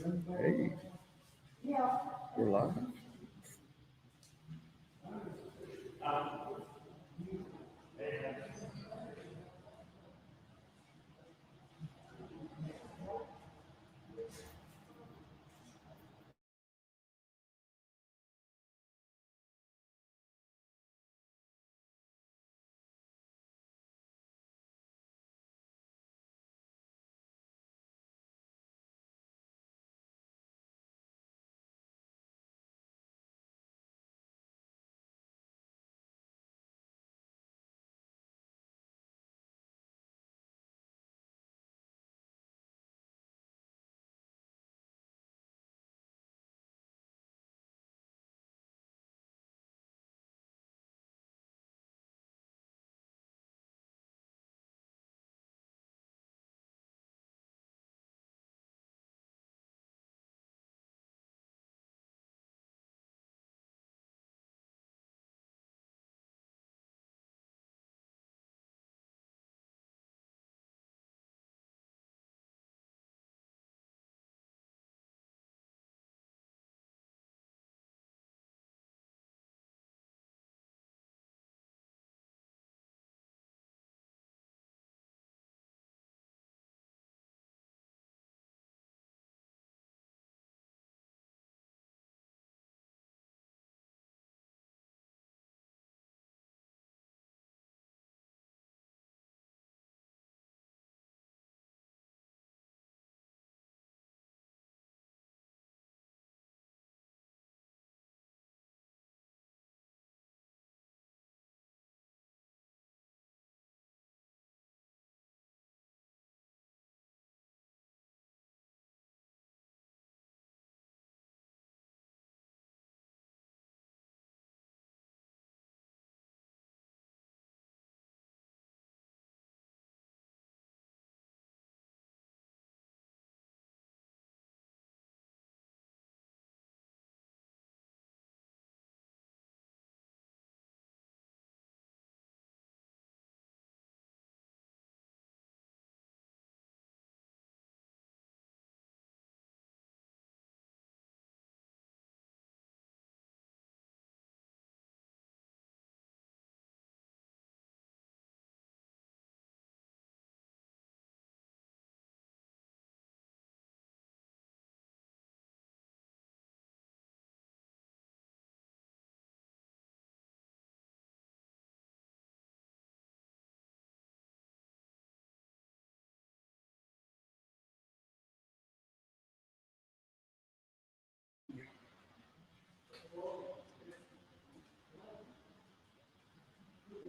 Hey, we're live.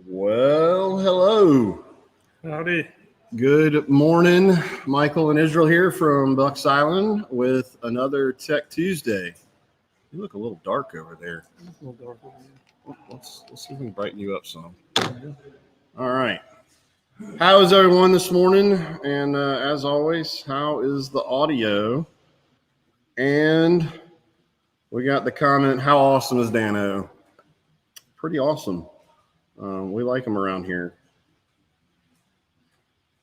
Well, hello. Howdy. Good morning. Michael and Israel here from Bucks Island with another Tech Tuesday. You look a little dark over there. A little dark over here. Let's see if we can brighten you up some. All right. How is everyone this morning? And as always, how is the audio? And we got the comment, how awesome is Dano? Pretty awesome. We like him around here.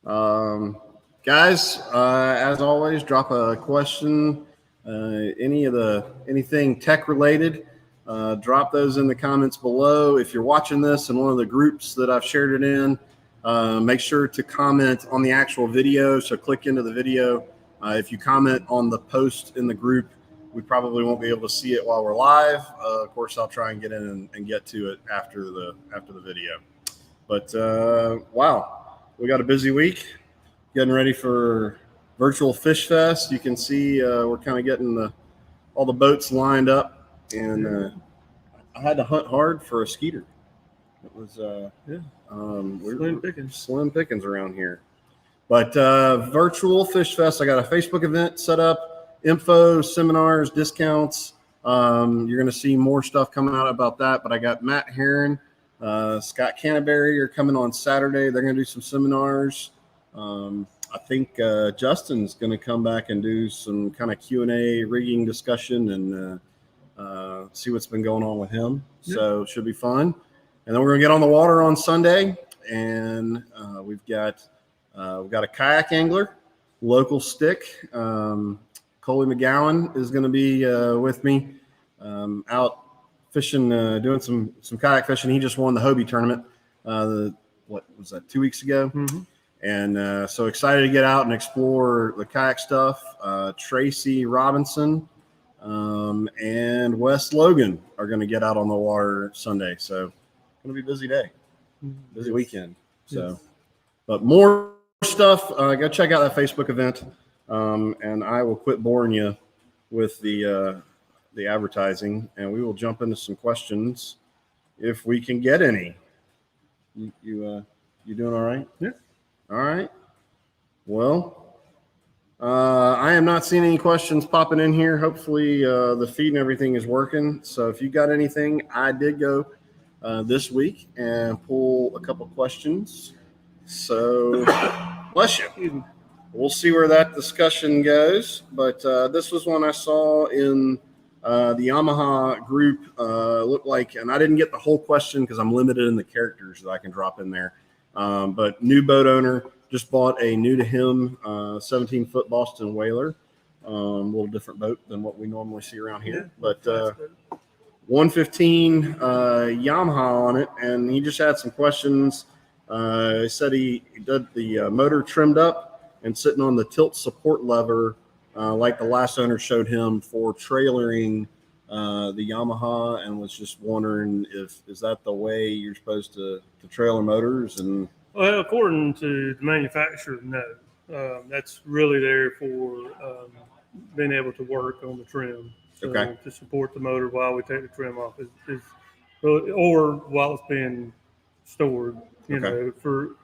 Guys, as always, drop a question, anything tech related, drop those in the comments below. If you're watching this in one of the groups that I've shared it in, make sure to comment on the actual video. So click into the video. If you comment on the post in the group, we probably won't be able to see it while we're live. Of course, I'll try and get in and get to it after the video. But wow, we got a busy week. Getting ready for virtual fish fest. You can see we're kind of getting all the boats lined up, and I had to hunt hard for a skeeter. It was slim pickings around here. But virtual fish fest, I got a Facebook event set up, info, seminars, discounts. You're going to see more stuff coming out about that. But I got Matt Heron, Scott Canterbury are coming on Saturday. They're going to do some seminars. I think Justin's going to come back and do some kind of Q&A rigging discussion and see what's been going on with him. Yep. So it should be fun. And then we're going to get on the water on Sunday, and we've got a kayak angler, local stick. Coley McGowan is going to be with me out fishing, doing some kayak fishing. He just won the Hobie tournament. What was that, 2 weeks ago? Mm-hmm. And so excited to get out and explore the kayak stuff. Tracy Robinson and Wes Logan are going to get out on the water Sunday. So going to be a busy day, busy weekend. So, but more stuff, go check out that Facebook event. And I will quit boring you with the advertising, and we will jump into some questions if we can get any. You doing all right? Yeah. All right. Well, I am not seeing any questions popping in here. Hopefully the feed and everything is working. So if you got anything, I did go this week and pull a couple questions. So bless you. We'll see where that discussion goes. But this was one I saw in the Yamaha group. Looked like, and I didn't get the whole question because I'm limited in the characters that I can drop in there. But new boat owner just bought a new to him 17-foot Boston Whaler. A little different boat than what we normally see around here. But 115 Yamaha on it, and he just had some questions. He said he did the motor trimmed up and sitting on the tilt support lever like the last owner showed him for trailering the Yamaha, and was just wondering is that the way you're supposed to trailer motors? And Well, according to the manufacturer, no. That's really there for being able to work on the trim. So Okay. to support the motor while we take the trim off is really, or while it's being stored, you know, for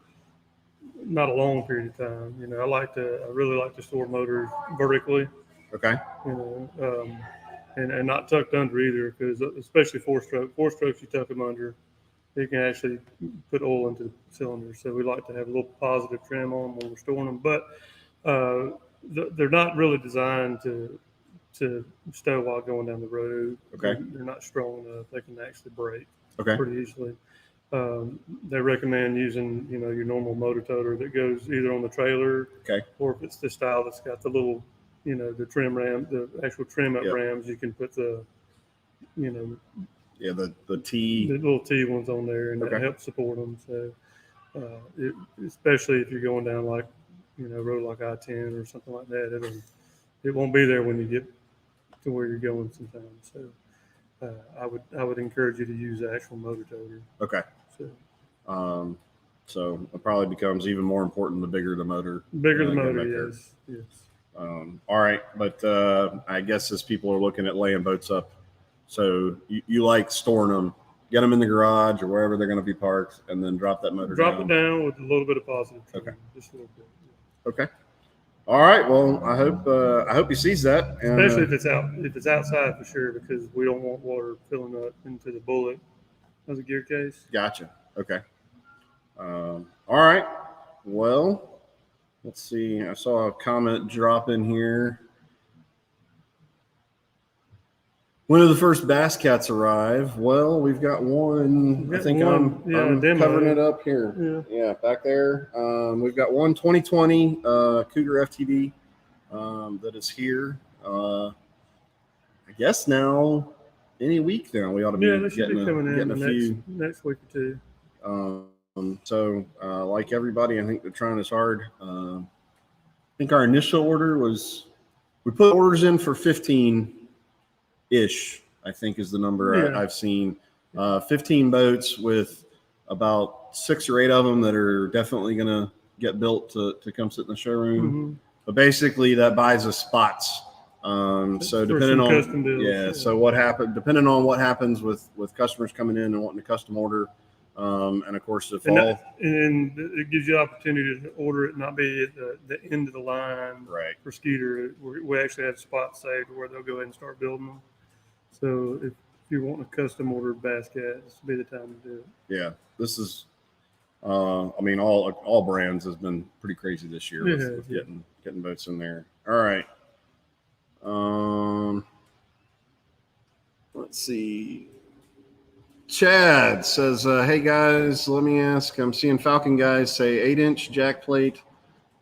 not a long period of time. You know, I really like to store motors vertically. Okay. You know, and not tucked under either, because especially four strokes, you tuck them under, you can actually put oil into the cylinders. So we like to have a little positive trim on them when we're storing them, but they're not really designed to stow while going down the road. Okay. They're not strong enough. They can actually break Okay. pretty easily. They recommend using, you know, your normal motor toter that goes either on the trailer, Okay. or if it's the style that's got the little, you know, the trim ram, the actual trim up rams, you can put the, you know, the the little T ones on there, and that helps support them. So, especially if you're going down like, you know, road like I-10 or something like that, it won't be there when you get to where you're going sometimes. So, I would encourage you to use the actual motor toter. Okay. So, so it probably becomes even more important the bigger the motor. Bigger the motor, yes. All right, but I guess as people are looking at laying boats up, so you like storing them, get them in the garage or wherever they're going to be parked, and then drop that motor down. Drop it down with a little bit of positive trim. Okay. Just a little bit. Okay. All right. Well, I hope he sees that. And, especially if it's outside for sure, because we don't want water filling up into the bullet of the gear case. Gotcha. Okay. All right. Well, let's see. I saw a comment drop in here. When do the first bass cats arrive? Well, we've got one. I think I'm covering it up here. Yeah, back there. We've got one 2020 Cougar FTD that is here. I guess now, any week now, we ought to be getting a few next week or two. So, like everybody, I think they're trying as hard. I think our initial order was, we put orders in for 15-ish, I think is the number I've seen. 15 boats with about 6 or 8 of them that are definitely going to get built to come sit in the showroom. Mm-hmm. But basically that buys us spots. So depending on, so what happened, depending on what happens with customers coming in and wanting to custom order, and of course, if and it gives you the opportunity to order it, not be at the end of the line for Skeeter. We actually have spots saved where they'll go ahead and start building them. So if you want a custom ordered bass cat, this will be the time to do it. Yeah, this is, I mean, all brands has been pretty crazy this year with getting boats in there. All right. Let's see. Chad says, hey guys, let me ask, I'm seeing Falcon guys say 8-inch jack plate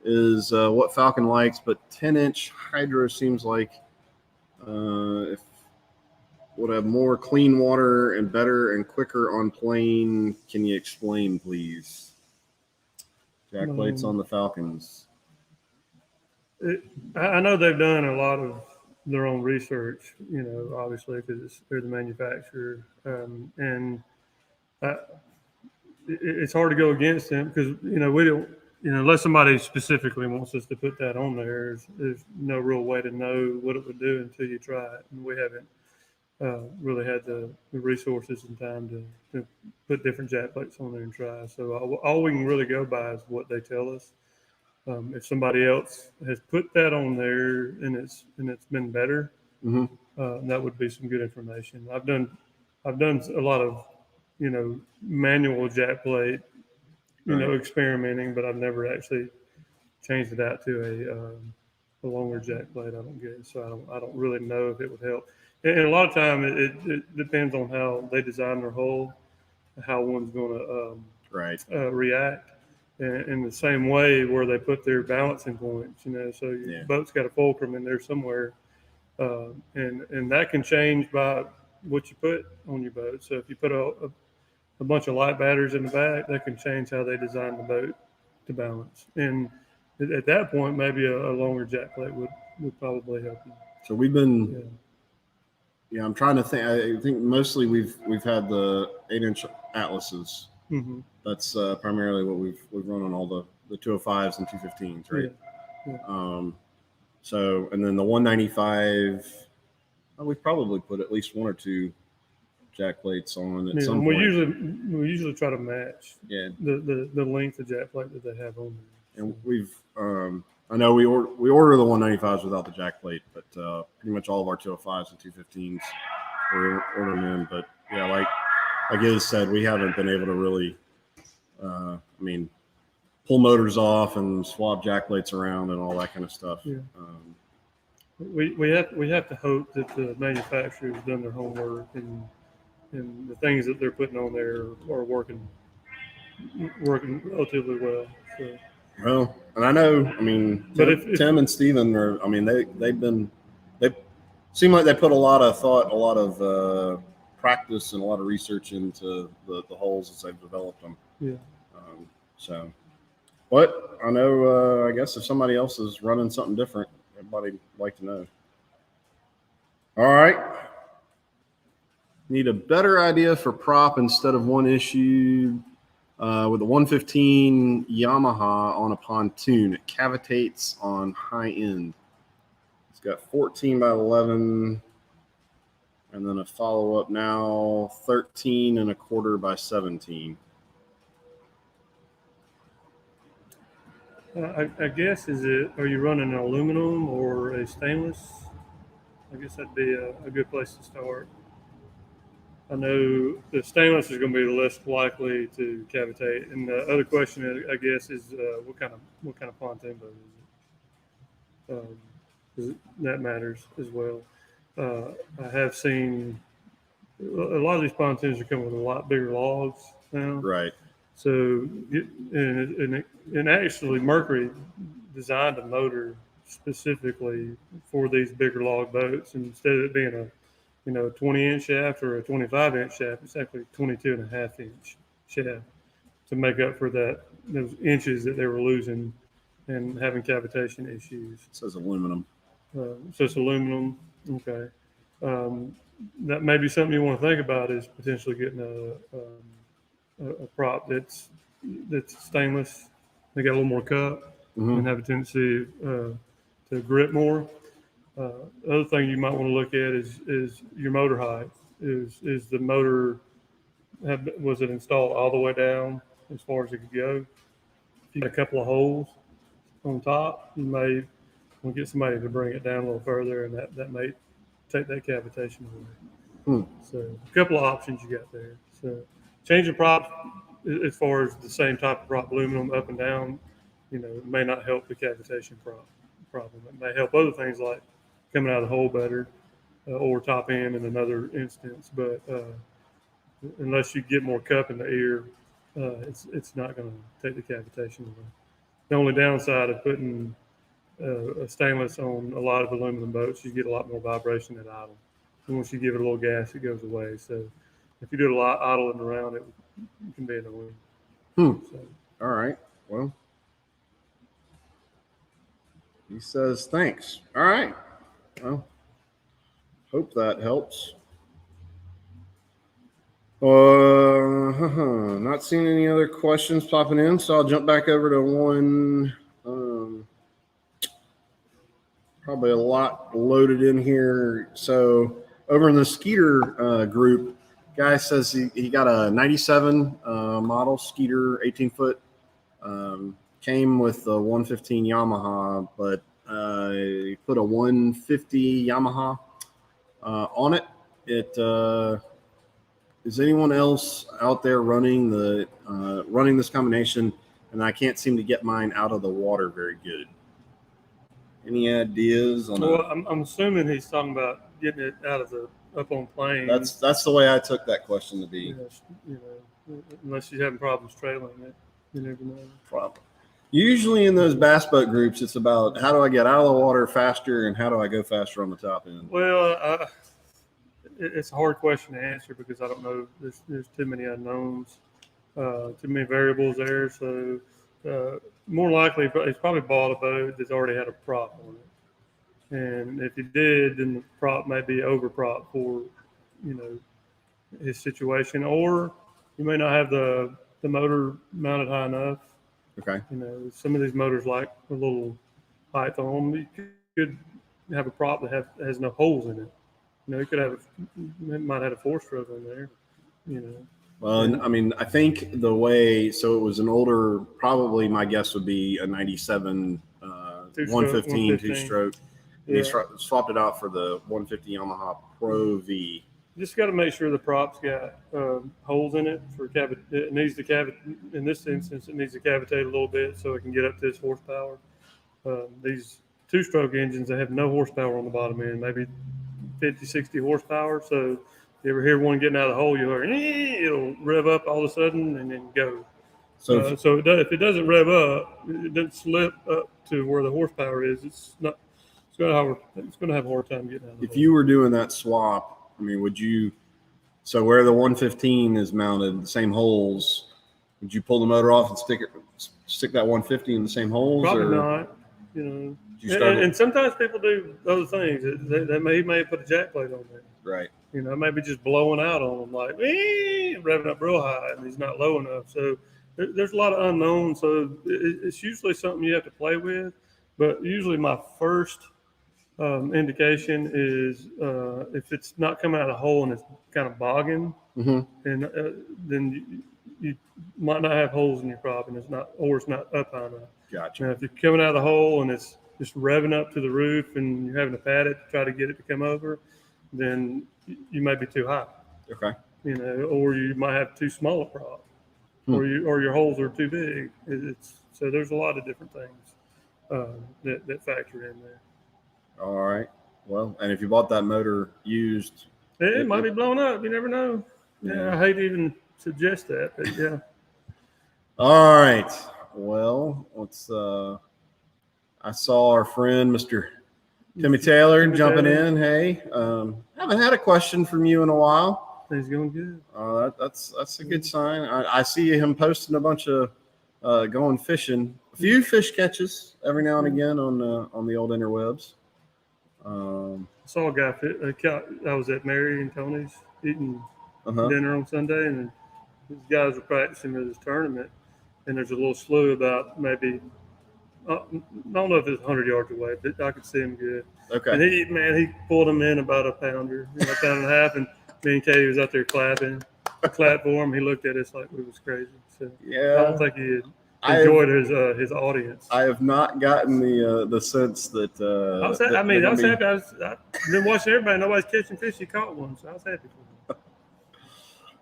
is what Falcon likes, but 10-inch hydro seems like if would have more clean water and better and quicker on plane. Can you explain, please? Jackplates on the Falcons. I know they've done a lot of their own research, obviously because they're the manufacturer, and it's hard to go against them because we don't, unless somebody specifically wants us to put that on there, there's no real way to know what it would do until you try it, and we haven't really had the resources and time to put different Jackplates on there and try. So all we can really go by is what they tell us. If somebody else has put that on there and it's been better, that would be some good information. I've done a lot of manual Jackplate experimenting, but I've never actually changed it out to a longer Jackplate. I don't guess, so I don't really know if it would help. And a lot of time it depends on how they design their hull, how one's going to react. In the same way where they put their balancing points, so your boat's got a fulcrum in there somewhere, and that can change by what you put on your boat. So if you put a bunch of light batteries in the back, that can change how they design the boat to balance. And at that point, maybe a longer Jackplate would probably help you. So we've been, I'm trying to think. I think mostly we've had the 8-inch Atlases. Mm-hmm. That's primarily what we've run on all the 205s and 215s, right? Yeah. So, and then the 195, we've probably put at least one or two Jackplates on at some point. We usually try to match the length of Jackplate that they have on there. And we've I know we order the 195s without the Jackplate, but pretty much all of our 205s and 215s we're ordering in. But yeah, like Iz said, we haven't been able to really pull motors off and swap Jackplates around and all that kind of stuff. Yeah. We have to hope that the manufacturer's done their homework and the things that they're putting on there are working relatively well. So. Well, and I know, Tim and Steven are, they seem like they put a lot of thought, a lot of practice and a lot of research into the holes as they've developed them. Yeah. So, but I know, I guess if somebody else is running something different, everybody would like to know. All right. Need a better idea for prop instead of one issue with a 115 Yamaha on a pontoon. It cavitates on high end. It's got 14 by 11 and then a follow-up now 13 and a quarter by 17. I guess are you running an aluminum or a stainless? I guess that'd be a good place to start. I know the stainless is going to be the less likely to cavitate, and the other question, I guess, is what kind of pontoon boat is it? That matters as well. I have seen a lot of these pontoons are coming with a lot bigger logs now. Right. So, and actually, Mercury designed a motor specifically for these bigger log boats, and instead of it being a 20-inch shaft or a 25-inch shaft, it's actually 22.5-inch shaft to make up for those inches that they were losing and having cavitation issues. It says aluminum. So it's aluminum. Okay. That may be something you want to think about is potentially getting a prop that's stainless. They got a little more cup and have a tendency to grip more. Other thing you might want to look at is your motor height. Is the motor was it installed all the way down as far as it could go? If you got a couple of holes on top, you may want to get somebody to bring it down a little further, and that may take that cavitation away. So a couple of options you got there. So changing props as far as the same type of prop, aluminum up and down, may not help the cavitation problem. It may help other things like coming out of the hole better or top end in another instance. But unless you get more cup in the ear, it's not going to take the cavitation away. The only downside of putting a stainless on a lot of aluminum boats, you get a lot more vibration at idle. And once you give it a little gas, it goes away. So if you do it a lot idling around, it can be annoying. So. All right. Well, he says thanks. All right. Well, hope that helps. Not seeing any other questions popping in, so I'll jump back over to one. Probably a lot loaded in here. So over in the Skeeter group, guy says he got a 97 model Skeeter 18-foot. Came with a 115 Yamaha, but he put a 150 Yamaha on it. Is anyone else out there running this combination? And I can't seem to get mine out of the water very good. Any ideas on? Well, I'm assuming he's talking about getting it out of up on plane. That's the way I took that question to be. Yes, unless you're having problems trailing it, you never know. Problem. Usually in those bass boat groups, it's about how do I get out of the water faster and how do I go faster on the top end. Well, it's a hard question to answer because I don't know. There's too many unknowns, too many variables there. So more likely, he's probably bought a boat that's already had a prop on it. And if he did, then the prop may be over prop for, his situation, or you may not have the motor mounted high enough. Okay. Some of these motors like a little height on them. You could have a prop that has no holes in it. It might have a 4-stroke on there. Well, I think the way, so it was an older, probably my guess would be a 97 115 two-stroke. And he swapped it out for the 150 Yamaha Pro V. Just got to make sure the prop's got holes in it for it needs to cavitate. In this instance, it needs to cavitate a little bit so it can get up to its horsepower. These 2-stroke engines, they have no horsepower on the bottom end, maybe 50, 60 horsepower. So you ever hear one getting out of the hole, you'll hear it'll rev up all of a sudden and then go. So if it doesn't rev up, it doesn't slip up to where the horsepower is. It's going to have a hard time getting out of the hole. If you were doing that swap, would you? So where the 115 is mounted, the same holes, would you pull the motor off and stick that 150 in the same holes? Probably not. And sometimes people do other things. He may put a jack plate on there. Right. Maybe just blowing out on them, like revving up real high, and he's not low enough. So there's a lot of unknowns. So it's usually something you have to play with. But usually my first indication is if it's not coming out of the hole and it's kind of bogging, and then you might not have holes in your prop, and it's not up high enough. Gotcha. Now, if you're coming out of the hole and it's just revving up to the roof and you're having to pat it to try to get it to come over, then you may be too high. Okay. Or you might have too small a prop, or your holes are too big. So there's a lot of different things that factor in there. All right. Well, and if you bought that motor used, it might be blown up. You never know. Yeah, I hate to even suggest that, but yeah. All right. Well, let's. I saw our friend Mr. Timmy Taylor jumping in. Hey, haven't had a question from you in a while. Things going good. That's a good sign. I see him posting a bunch of going fishing. A few fish catches every now and again on the old interwebs. I saw a guy. I was at Mary and Tony's eating dinner on Sunday, and these guys were practicing at this tournament. And there's a little slough about maybe, I don't know if it's 100 yards away, but I could see him good. Okay. And he pulled him in about a pounder, a pound and a half, and me and Katie was out there clapping. I clapped for him. He looked at us like we was crazy. So yeah, I don't think he enjoyed his audience. I have not gotten the sense that. I was happy. I've been watching everybody. Nobody's catching fish. He caught one, so I was happy for him.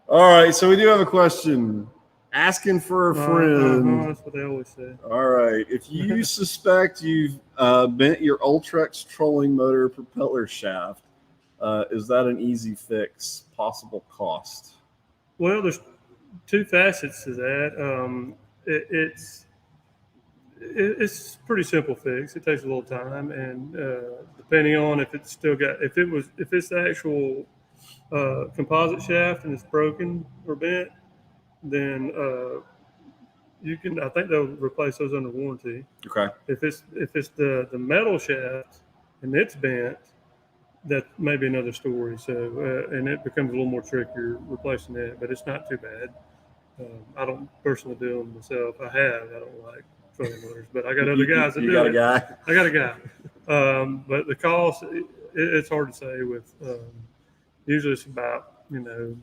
All right, so we do have a question. Asking for a friend. That's what they always say. All right. If you suspect you've bent your Ultrex trolling motor propeller shaft, is that an easy fix? Possible cost? Well, there's two facets to that. It's pretty simple fix. It takes a little time, and depending on if it's still got, if it's the actual composite shaft and it's broken or bent, then you can. I think they'll replace those under warranty. Okay. If it's the metal shaft and it's bent, that may be another story. So and it becomes a little more trickier replacing that, but it's not too bad. I don't personally do them myself. I don't like trolling motors, but I got other guys that do. You got a it. guy. I got a guy. But the cost, it's hard to say. With usually it's about it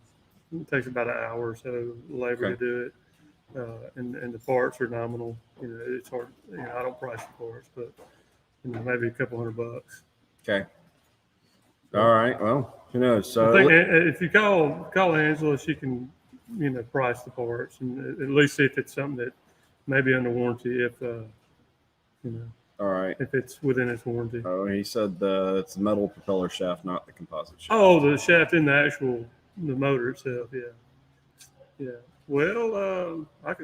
takes about an hour or so labor to do it, and the parts are nominal. It's hard. I don't price the parts, but maybe a couple $100. Okay. All right. Well, who knows? So I think if you call Angela, she can price the parts and at least see if it's something that may be under warranty. If all right. if it's within its warranty. Oh, he said it's the metal propeller shaft, not the composite shaft. Oh, the shaft in the motor itself. Yeah. Well, I've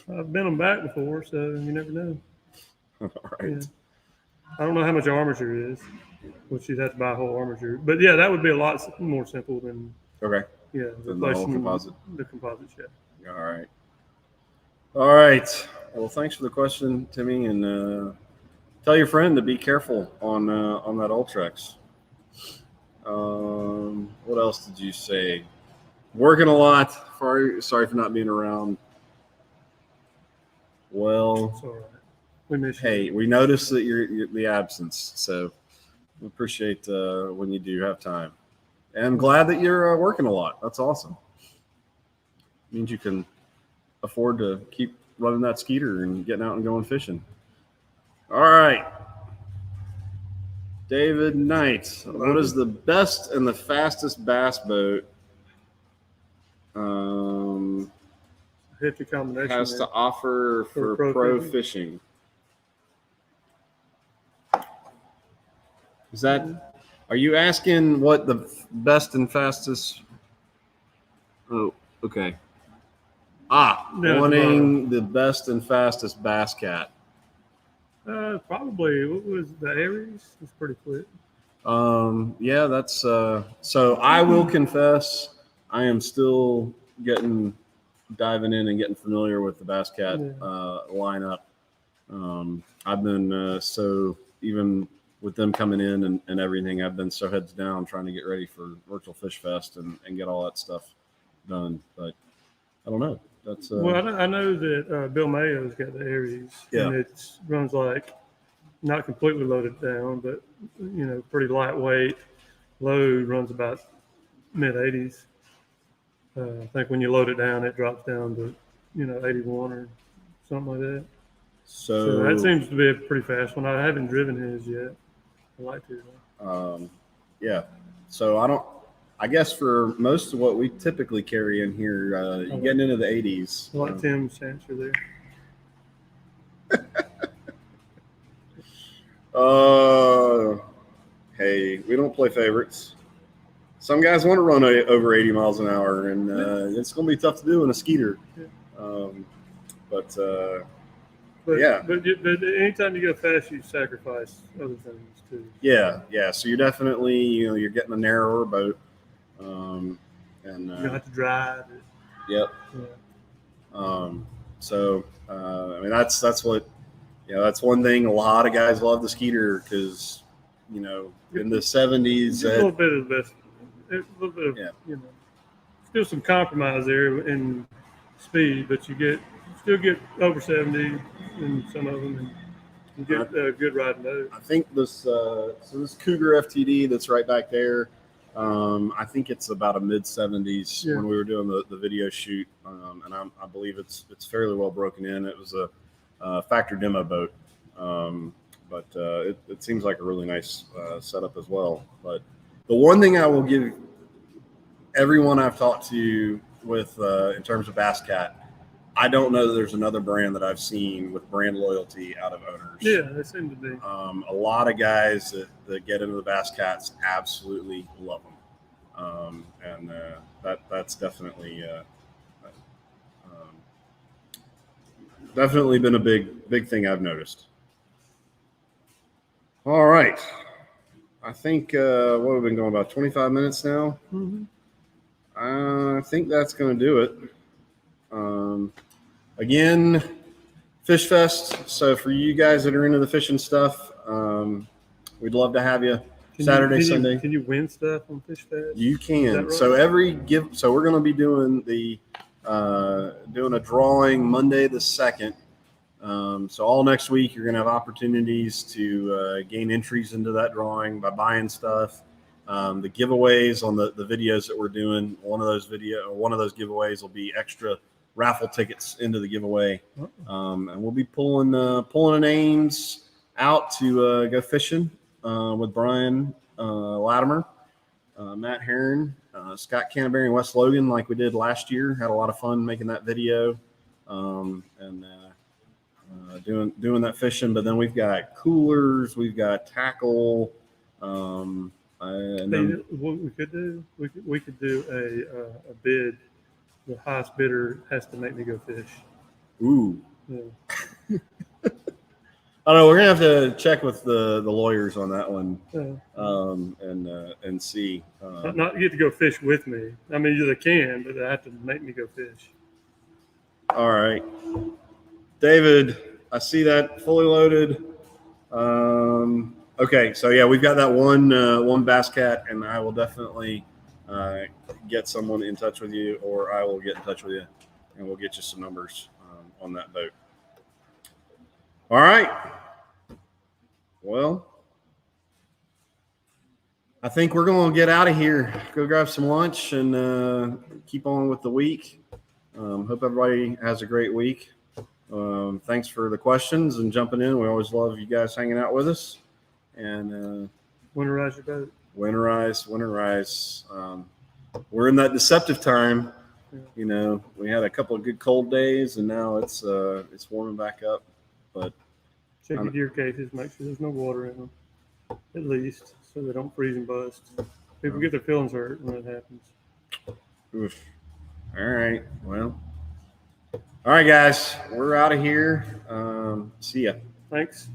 bent them back before, so you never know. All right. Yeah. I don't know how much armature is, which you'd have to buy a whole armature. But yeah, that would be a lot more simple than replacing the composite shaft. All right. All right. Well, thanks for the question, Timmy, and tell your friend to be careful on that Ultrex. What else did you say? Working a lot. Sorry for not being around. Well, it's all right. We miss you. Hey, we noticed that you're the absence, so we appreciate when you do have time. And I'm glad that you're working a lot. That's awesome. Means you can afford to keep running that skeeter and getting out and going fishing. All right. David Knight, what is the best and the fastest bass boat Hefty combination has to offer for pro fishing? Are you asking what the best and fastest? Oh, okay. Wanting the best and fastest bass cat. Probably. What was the Aries? It's pretty quick. Yeah, that's so I will confess I am still diving in and getting familiar with the Bass Cat lineup. I've been so even with them coming in and everything, I've been so heads down trying to get ready for Virtual Fish Fest and get all that stuff done. But I don't know. That's well, I know that Bill Mayo's got the Aries, and it runs like not completely loaded down, but pretty lightweight. Load runs about mid 80s. I think when you load it down, it drops down to 81 or something like that. So that seems to be a pretty fast one. I haven't driven his yet. I'd like to. Yeah. So I guess for most of what we typically carry in here, you're getting into the 80s. I like Tim's answer there. Hey, we don't play favorites. Some guys want to run over 80 miles an hour, and it's going to be tough to do in a skeeter. But anytime you go fast, you sacrifice other things too. Yeah. So you're definitely, you're getting a narrower boat. And you don't have to drive it. Yep. Yeah. So I mean that's what that's one thing a lot of guys love the skeeter because in the 70s a little bit of the best, a little bit of still some compromise there in speed, but you still get over 70 in some of them, and you get a good riding load. I think this Cougar FTD that's right back there. I think it's about a mid 70s when we were doing the video shoot, and I believe it's fairly well broken in. It was a factory demo boat, but it seems like a really nice setup as well. But the one thing I will give everyone I've talked to with in terms of Bass Cat, I don't know that there's another brand that I've seen with brand loyalty out of owners. Yeah, they seem to be. A lot of guys that get into the Bass Cats absolutely love them. And that's definitely definitely been a big thing I've noticed. All right. I think what we've been going about 25 minutes now. Mm-hmm. I think that's going to do it. Again, Fish Fest. So for you guys that are into the fishing stuff, we'd love to have you Saturday, Sunday. Can you win stuff on Fish Fest? You can. Right? So so we're going to be doing doing a drawing Monday the 2nd. So all next week, you're going to have opportunities to gain entries into that drawing by buying stuff. The giveaways on the videos that we're doing, one of those giveaways will be extra raffle tickets into the giveaway. And we'll be pulling names out to go fishing with Brian Latimer, Matt Heron, Scott Canterbury, and Wes Logan, like we did last year. Had a lot of fun making that video. Doing that fishing, but then we've got coolers, we've got tackle, and then what we could do a bid. The highest bidder has to make me go fish. Ooh, Yeah. I don't know. We're gonna have to check with the lawyers on that one, and see. Not get to go fish with me. I mean, they can, but they have to make me go fish. All right, David. I see that fully loaded. Okay, so yeah, we've got that one bass cat, and I will definitely get someone in touch with you, or I will get in touch with you, and we'll get you some numbers on that boat. All right. Well, I think we're going to get out of here. Go grab some lunch and keep on with the week. Hope everybody has a great week. Thanks for the questions and jumping in. We always love you guys hanging out with us. And winterize your boat. Winterize. We're in that deceptive time. Yeah. You know, we had a couple of good cold days, and now it's warming back up. But check your gear cases. Make sure there's no water in them, at least, so they don't freeze and bust. People get their feelings hurt when it happens. Oof. All right. Well. All right, guys. We're out of here. See ya. Thanks.